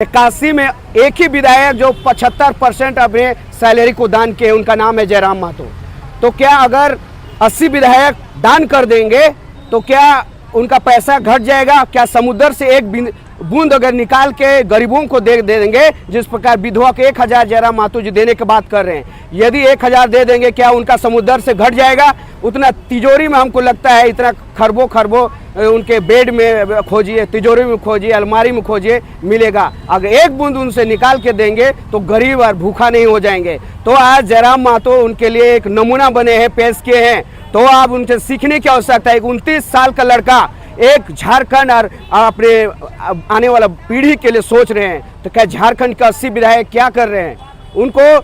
81 में एक ही विधायक जो 75% अपने सैलरी को दान किए, उनका नाम है जयराम महतो। तो क्या अगर 80 विधायक दान कर देंगे तो क्या उनका पैसा घट जाएगा? क्या समुद्र से एक बूंद अगर निकाल के गरीबों को दे देंगे, जिस प्रकार विधवा के 1000 जयराम महतो जी देने की बात कर रहे हैं, यदि 1000 दे देंगे, क्या उनका समुद्र से घट जाएगा? उतना तिजोरी में हमको लगता है इतना खरबों उनके बेड में खोजिए, तिजोरी में खोजिए, अलमारी में खोजिए, मिलेगा। अगर एक बूंद उनसे निकाल के देंगे तो गरीब और भूखा नहीं हो जाएंगे। तो आज जयराम महतो उनके लिए एक नमूना बने हैं, पेश किए हैं। तो आप उनसे सीखने की आवश्यकता है। एक 29 साल का लड़का एक झारखंड और अपने आने वाला पीढ़ी के लिए सोच रहे हैं, तो क्या झारखंड के 80 विधायक क्या कर रहे हैं? उनको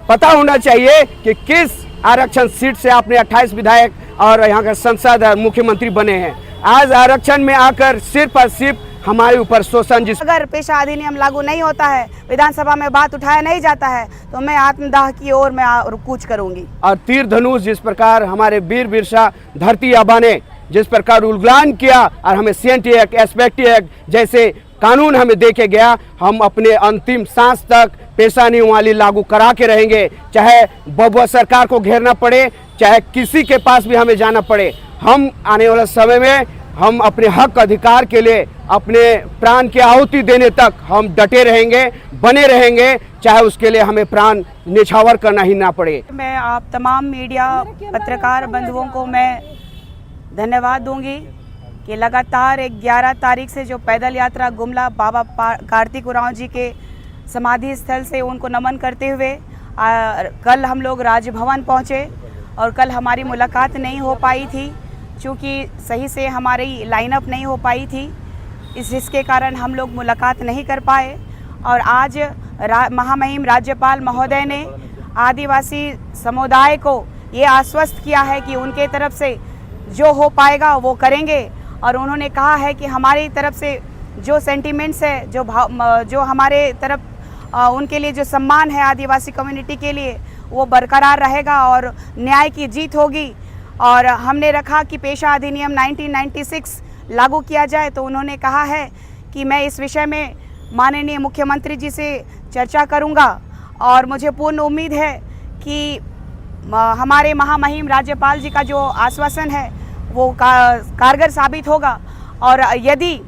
पता होना चाहिए कि किस आरक्षण सीट से आपने 28 विधायक और यहाँ का संसद और मुख्यमंत्री बने हैं। आज आरक्षण में आकर सिर्फ और सिर्फ हमारे ऊपर शोषण। अगर पेशा अधिनियम लागू नहीं होता है, विधानसभा में बात उठाया नहीं जाता है, तो मैं आत्मदाह की ओर मैं कूच करूंगी। और तीर धनुष जिस प्रकार हमारे वीर बिरसा धरती आबा ने जिस प्रकार उल्लंघन किया और हमें सीएनटी एक्ट, एसपेक्टी एक्ट जैसे कानून हमें देके गया, हम अपने अंतिम सांस तक पेशा नियमावली लागू करा के रहेंगे। चाहे बबुआ सरकार को घेरना पड़े, चाहे किसी के पास भी हमें जाना पड़े, हम आने वाले समय में हम अपने हक अधिकार के लिए अपने प्राण की आहुति देने तक हम डटे रहेंगे, बने रहेंगे, चाहे उसके लिए हमें प्राण न्यौछावर करना ही ना पड़े। मैं आप तमाम मीडिया पत्रकार बंधुओं को मैं धन्यवाद दूंगी कि लगातार 11 तारीख से जो पैदल यात्रा गुमला बाबा कार्तिक उरांव जी के समाधि स्थल से उनको नमन करते हुए कल हम लोग राजभवन पहुँचे और कल हमारी मुलाकात नहीं हो पाई थी, चूँकि सही से हमारी लाइनअप नहीं हो पाई थी, जिसके कारण हम लोग मुलाकात नहीं कर पाए। और आज महामहिम राज्यपाल महोदय ने आदिवासी समुदाय को ये आश्वस्त किया है कि उनके तरफ से जो हो पाएगा वो करेंगे। और उन्होंने कहा है कि हमारी तरफ से जो सेंटिमेंट्स है, जो हमारे तरफ उनके लिए जो सम्मान है आदिवासी कम्युनिटी के लिए, वो बरकरार रहेगा और न्याय की जीत होगी। और हमने रखा कि पेशा अधिनियम 1996 लागू किया जाए, तो उन्होंने कहा है कि मैं इस विषय में माननीय मुख्यमंत्री जी से चर्चा करूंगा। और मुझे पूर्ण उम्मीद है कि हमारे महामहिम राज्यपाल जी का जो आश्वासन है वो कारगर साबित होगा। और यदि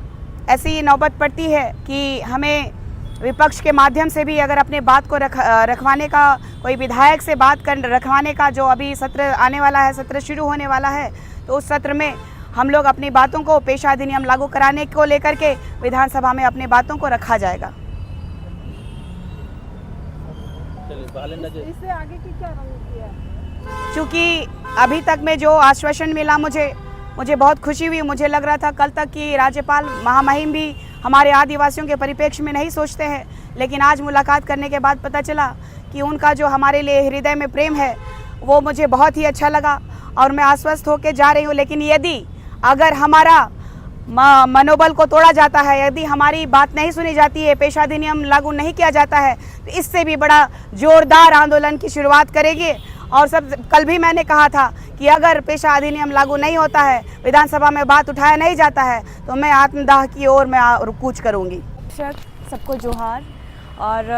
ऐसी नौबत पड़ती है कि हमें विपक्ष के माध्यम से भी अगर अपने बात को रखवाने का, कोई विधायक से बात कर रखवाने का, जो अभी सत्र आने वाला है, सत्र शुरू होने वाला है, तो उस सत्र में हम लोग अपनी बातों को, पेशा अधिनियम लागू कराने को लेकर के विधानसभा में अपनी बातों को रखा जाएगा। इससे आगे की क्या रणनीति है? चूँकि अभी तक में जो आश्वासन मिला, मुझे बहुत खुशी हुई। मुझे लग रहा था कल तक कि राज्यपाल महामहिम भी हमारे आदिवासियों के परिप्रेक्ष्य में नहीं सोचते हैं, लेकिन आज मुलाकात करने के बाद पता चला कि उनका जो हमारे लिए हृदय में प्रेम है वो मुझे बहुत ही अच्छा लगा और मैं आश्वस्त होकर जा रही हूँ। लेकिन यदि अगर हमारा मनोबल को तोड़ा जाता है, यदि हमारी बात नहीं सुनी जाती है, पेशा अधिनियम लागू नहीं किया जाता है, तो इससे भी बड़ा जोरदार आंदोलन की शुरुआत करेंगे। और कल भी मैंने कहा था कि अगर पेशा अधिनियम लागू नहीं होता है, विधानसभा में बात उठाया नहीं जाता है, तो मैं आत्मदाह की ओर मैं कूच करूंगी। सबको जोहार। और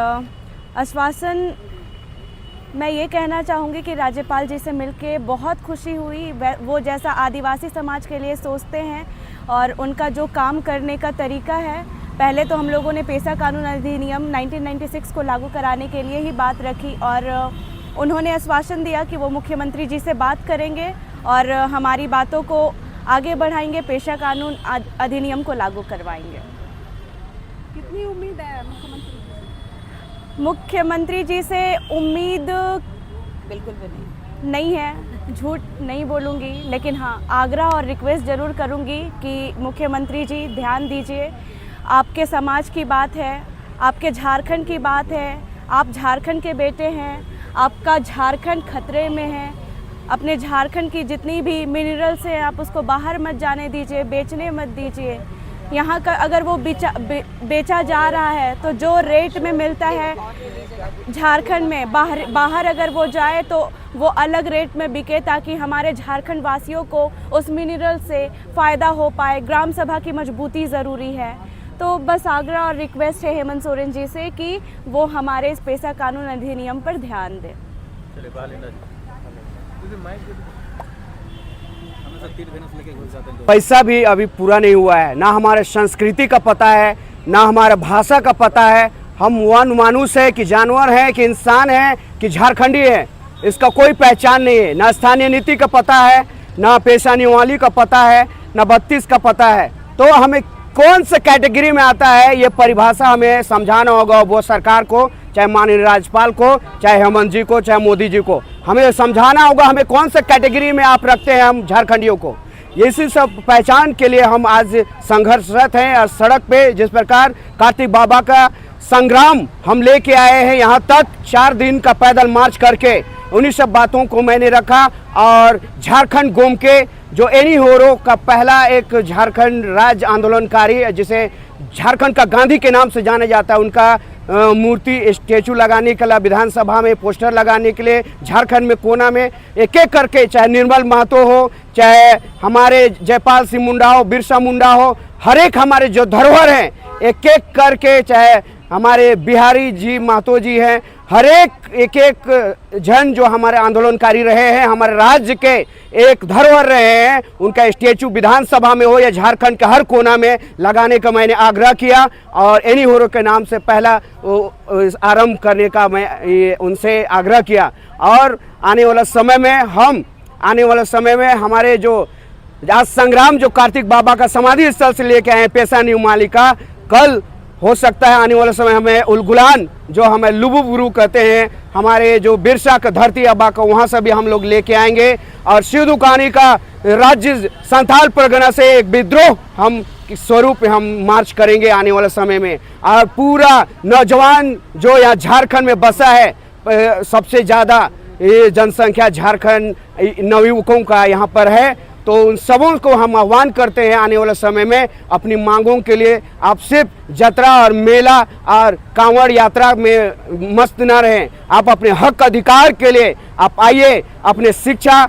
आश्वासन मैं ये कहना चाहूँगी कि राज्यपाल जी से मिलके बहुत खुशी हुई। वो जैसा आदिवासी समाज के लिए सोचते हैं और उनका जो काम करने का तरीका है, पहले तो हम लोगों ने पेशा कानून अधिनियम 1996 को लागू कराने के लिए ही बात रखी और उन्होंने आश्वासन दिया कि वो मुख्यमंत्री जी से बात करेंगे और हमारी बातों को आगे बढ़ाएंगे, पेशा कानून अधिनियम को लागू करवाएंगे। कितनी उम्मीद है मुख्यमंत्री जी से? उम्मीद बिल्कुल भी नहीं है, झूठ नहीं बोलूँगी, लेकिन हाँ आग्रह और रिक्वेस्ट ज़रूर करूँगी कि मुख्यमंत्री जी ध्यान दीजिए। आपके समाज की बात है, आपके झारखंड की बात है, आप झारखंड के बेटे हैं, आपका झारखंड खतरे में है। अपने झारखंड की जितनी भी मिनरल्स हैं आप उसको बाहर मत जाने दीजिए, बेचने मत दीजिए। यहाँ का अगर वो बेचा जा रहा है तो जो रेट में मिलता है झारखंड में, बाहर अगर वो जाए तो वो अलग रेट में बिके, ताकि हमारे झारखंड वासियों को उस मिनरल से फ़ायदा हो पाए। ग्राम सभा की मजबूती ज़रूरी है। तो बस आग्रह और रिक्वेस्ट है हेमंत सोरेन जी से कि वो हमारे इस पेशा कानून अधिनियम पर ध्यान दें। पैसा भी अभी पूरा नहीं हुआ है, ना हमारे संस्कृति का पता है, ना हमारे भाषा का पता है। हम वन मानुष है कि जानवर है कि इंसान है कि झारखंडी है, इसका कोई पहचान नहीं है। ना स्थानीय नीति का पता है, ना पेशा निवाली का पता है, ना 32 का पता है। तो हमें कौन से कैटेगरी में आता है ये परिभाषा हमें समझाना होगा, वो सरकार को, चाहे माननीय राज्यपाल को, चाहे हेमंत जी को, चाहे मोदी जी को। हमें समझाना होगा हमें कौन से कैटेगरी में आप रखते हैं हम झारखंडियों को। इसी सब पहचान के लिए हम आज संघर्षरत हैं और सड़क पे जिस प्रकार कार्तिक बाबा का संग्राम हम लेके आए हैं यहाँ तक 4 दिन का पैदल मार्च करके, उन्हीं सब बातों को मैंने रखा। और झारखंड गोम के जो एनी होरो का पहला एक झारखंड राज्य आंदोलनकारी, जिसे झारखंड का गांधी के नाम से जाना जाता है, उनका मूर्ति स्टेचू लगाने के लिए, विधानसभा में पोस्टर लगाने के लिए झारखंड में कोना में एक एक करके, चाहे निर्मल महतो हो, चाहे हमारे जयपाल सिंह मुंडा हो, बिरसा मुंडा हो, हर एक हमारे जो धरोहर हैं एक एक करके, चाहे हमारे बिहारी जी महतो जी हैं, हर एक जन जो हमारे आंदोलनकारी रहे हैं, हमारे राज्य के एक धरोहर रहे हैं, उनका स्टेचू विधानसभा में हो या झारखंड के हर कोना में लगाने का मैंने आग्रह किया। और एनी होरो के नाम से पहला आरंभ करने का मैं उनसे आग्रह किया। और आने वाला समय में हमारे जो आज संग्राम जो कार्तिक बाबा का समाधि स्थल से लेके आए पेशा न्यूमाली का, कल हो सकता है आने वाले समय हमें उलगुलान जो हमें लुबुबुरु कहते हैं, हमारे जो बिरसा का धरती अब्बा का, वहाँ से भी हम लोग लेके आएंगे। और सिद्धू कानी का राज्य संथाल परगना से एक विद्रोह हम स्वरूप हम मार्च करेंगे आने वाले समय में। और पूरा नौजवान जो यहाँ झारखंड में बसा है, सबसे ज़्यादा ये जनसंख्या झारखंड नवयुवकों का यहाँ पर है, तो उन सबों को हम आह्वान करते हैं आने वाले समय में अपनी मांगों के लिए आप सिर्फ जतरा और मेला और कांवड़ यात्रा में मस्त न रहें। आप अपने हक अधिकार के लिए आप आइए, अपने शिक्षा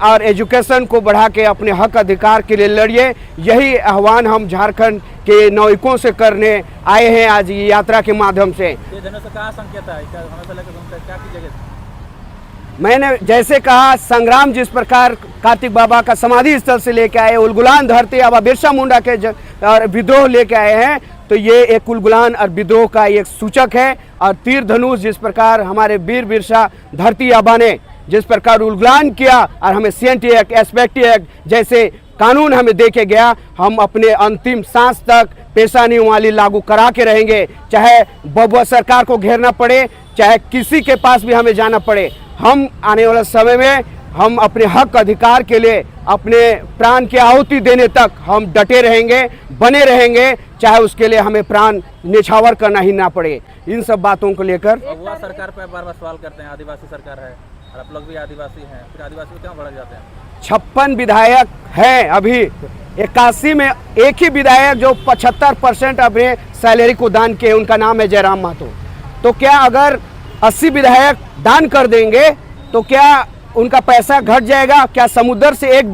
और एजुकेशन को बढ़ा के अपने हक अधिकार के लिए लड़िए। यही आह्वान हम झारखंड के नागरिकों से करने आए हैं आज ये यात्रा के माध्यम से। मैंने जैसे कहा, संग्राम जिस प्रकार कार्तिक बाबा का समाधि स्थल से लेके आए, उलगुलान धरती आबा बिरसा मुंडा के विद्रोह लेके आए हैं, तो ये एक उलगुलान और विद्रोह का एक सूचक है। और तीर धनुष जिस प्रकार हमारे वीर बिरसा धरती आबा ने जिस प्रकार उलगुलान किया और हमें सीएनटी एक्ट, एस्पेक्टी एक्ट जैसे कानून हमें दे के गया, हम अपने अंतिम सांस तक पेशा न्यूमाली लागू करा के रहेंगे, चाहे बबुआ सरकार को घेरना पड़े, चाहे किसी के पास भी हमें जाना पड़े। हम आने वाले समय में हम अपने हक अधिकार के लिए अपने प्राण की आहुति देने तक हम डटे रहेंगे, बने रहेंगे, चाहे उसके लिए हमें प्राण निछावर करना ही ना पड़े। इन सब बातों को लेकर अगुआ सरकार पर बार बार सवाल करते हैं, आदिवासी सरकार है और आप लोग भी आदिवासी हैं, फिर आदिवासी क्यों बढ़ जाते हैं? 56 विधायक हैं अभी, 81 में एक ही विधायक जो 75% अपने सैलरी को दान किए, उनका नाम है जयराम महतो। तो क्या अगर 80 विधायक दान कर देंगे तो क्या उनका पैसा घट जाएगा? क्या समुद्र से एक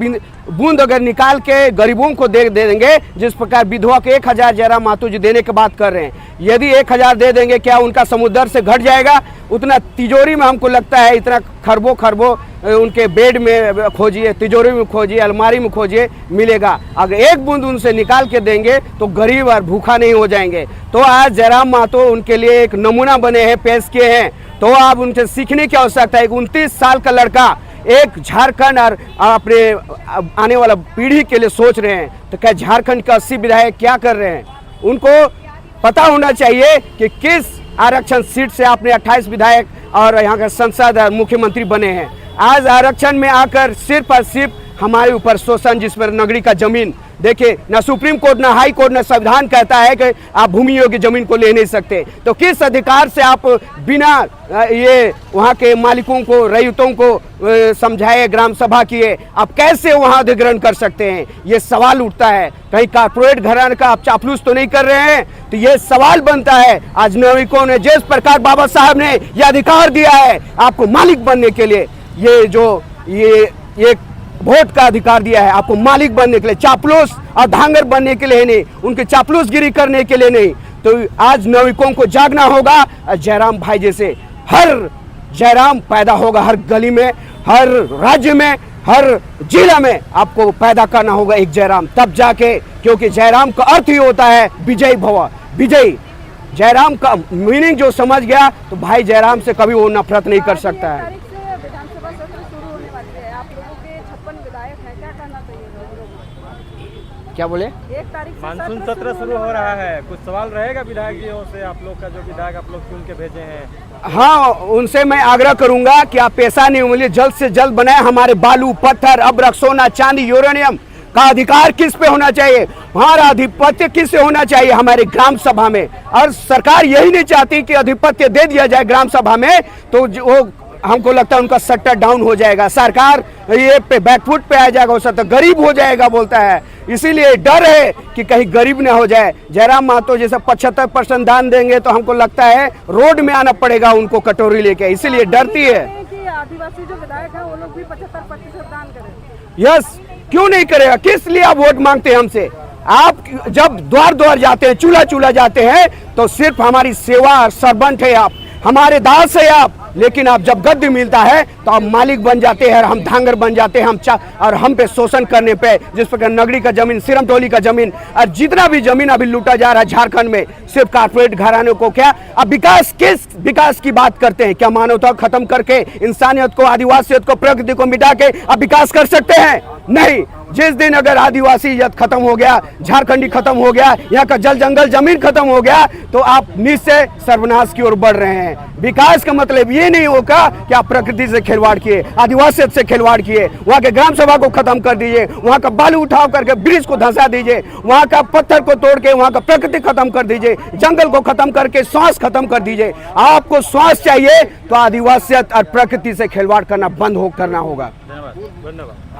बूंद अगर निकाल के गरीबों को दे देंगे, जिस प्रकार विधवा के 1000 जयराम महतो जी देने की बात कर रहे हैं, यदि 1000 दे देंगे क्या उनका समुद्र से घट जाएगा? उतना तिजोरी में हमको लगता है इतना खरबों उनके बेड में खोजिए, तिजोरी में खोजिए, अलमारी में खोजिए, मिलेगा। अगर एक बूंद उनसे निकाल के देंगे तो गरीब और भूखा नहीं हो जाएंगे। तो आज जयराम महतो उनके लिए एक नमूना बने हैं, पेश किए हैं। तो आप उनसे सीखने की आवश्यकता है। 29 साल का लड़का एक झारखंड और अपने आने वाला पीढ़ी के लिए सोच रहे हैं, तो क्या झारखंड के 80 विधायक क्या कर रहे हैं? उनको पता होना चाहिए कि किस आरक्षण सीट से आपने 28 विधायक और यहाँ के सांसद और मुख्यमंत्री बने हैं। आज आरक्षण में आकर सिर्फ और सिर्फ हमारे ऊपर शोषण, जिस पर नगरी का जमीन देखिए, ना सुप्रीम कोर्ट, ना हाई कोर्ट, ना संविधान कहता है कि आप भूमि योग्य जमीन को ले नहीं सकते। तो किस अधिकार से आप बिना ये वहाँ के मालिकों को, रईतों को समझाए, ग्राम सभा किए, आप कैसे वहाँ अधिग्रहण कर सकते हैं? ये सवाल उठता है। कहीं कारपोरेट घराने का आप चापलूस तो नहीं कर रहे हैं? तो ये सवाल बनता है। आज नागरिकों ने जिस प्रकार बाबा साहब ने ये अधिकार दिया है आपको मालिक बनने के लिए, ये जो ये वोट का अधिकार दिया है, आपको मालिक बनने के लिए, चापलूस और धांगर बनने के लिए नहीं, उनके चापलूसगिरी करने के लिए नहीं। तो आज नाविकों को जागना होगा और जयराम भाई जैसे हर जयराम पैदा होगा, हर गली में, हर राज्य में, हर जिला में आपको पैदा करना होगा एक जयराम, तब जाके, क्योंकि जयराम का अर्थ ही होता है विजयी भव, विजयी। जयराम का मीनिंग जो समझ गया तो भाई जयराम से कभी वो नफरत नहीं कर सकता है। तारीख से विधानसभा सत्र शुरू होने वाली है, आप लोगों के 56 विधायक हैं, क्या कहना चाहिए लोगों को? क्या बोले? 1 तारीख से मानसून सत्र शुरू हो रहा है, कुछ सवाल रहेगा विधायकों से आप लोग का, जो विधायक आप लोग चुन के भेजे हैं? हाँ, उनसे मैं आग्रह करूंगा कि आप पैसा नहीं उंगली जल्द से जल्द बनाए। हमारे बालू, पत्थर, अब्रक, सोना, चांदी, यूरेनियम का अधिकार किस पे होना चाहिए, हमारा आधिपत्य किस से होना चाहिए हमारे ग्राम सभा में। और सरकार यही नहीं चाहती कि आधिपत्य दे दिया जाए ग्राम सभा में, तो वो हमको लगता है उनका सट्टा डाउन हो जाएगा, सरकार ये पे बैकफुट पे आ जाएगा, उससे तो गरीब हो जाएगा बोलता है। इसीलिए डर है कि कहीं गरीब ना हो जाए। जयराम महतो जैसे 75% दान देंगे तो हमको लगता है रोड में आना पड़ेगा उनको कटोरी लेके, इसीलिए डरती है। कि आदिवासी जो विधायक हैं वो लोग भी 75% दान करें। यस, क्यों नहीं करेगा? किस लिए आप वोट मांगते हैं हमसे? आप जब द्वार द्वार जाते हैं, चूल्हा चूल्हा जाते हैं, तो सिर्फ हमारी सेवा सर्वेंट है आप, हमारे दास है आप। लेकिन आप जब गद्दी मिलता है तो आप मालिक बन जाते हैं, हम धांगर बन जाते हैं, और हम पे शोषण करने पे, जिस प्रकार नगरी का जमीन, सिरमटोली का जमीन और जितना भी जमीन अभी लूटा जा रहा है झारखंड में, सिर्फ कारपोरेट घरानों को। क्या अब विकास, किस विकास की बात करते हैं? क्या मानवता खत्म करके, इंसानियत को, आदिवासियत को, प्रकृति को मिटा के अब विकास कर सकते हैं? नहीं। जिस दिन अगर आदिवासीयत खत्म हो गया, झारखंडी खत्म हो गया, यहाँ का जल जंगल जमीन खत्म हो गया, तो आप निश्चय सर्वनाश की ओर बढ़ रहे हैं। विकास का मतलब ये नहीं होगा कि आप प्रकृति से खिलवाड़ किए, आदिवासियत से खिलवाड़ किए, वहाँ के ग्राम सभा को खत्म कर दीजिए, वहाँ का बालू उठाव करके ब्रिज को धंसा दीजिए, वहाँ का पत्थर को तोड़ के वहाँ का प्रकृति खत्म कर दीजिए, जंगल को खत्म करके श्वास खत्म कर दीजिए। आपको श्वास चाहिए तो आदिवासियत और प्रकृति से खिलवाड़ करना बंद करना होगा। धन्यवाद।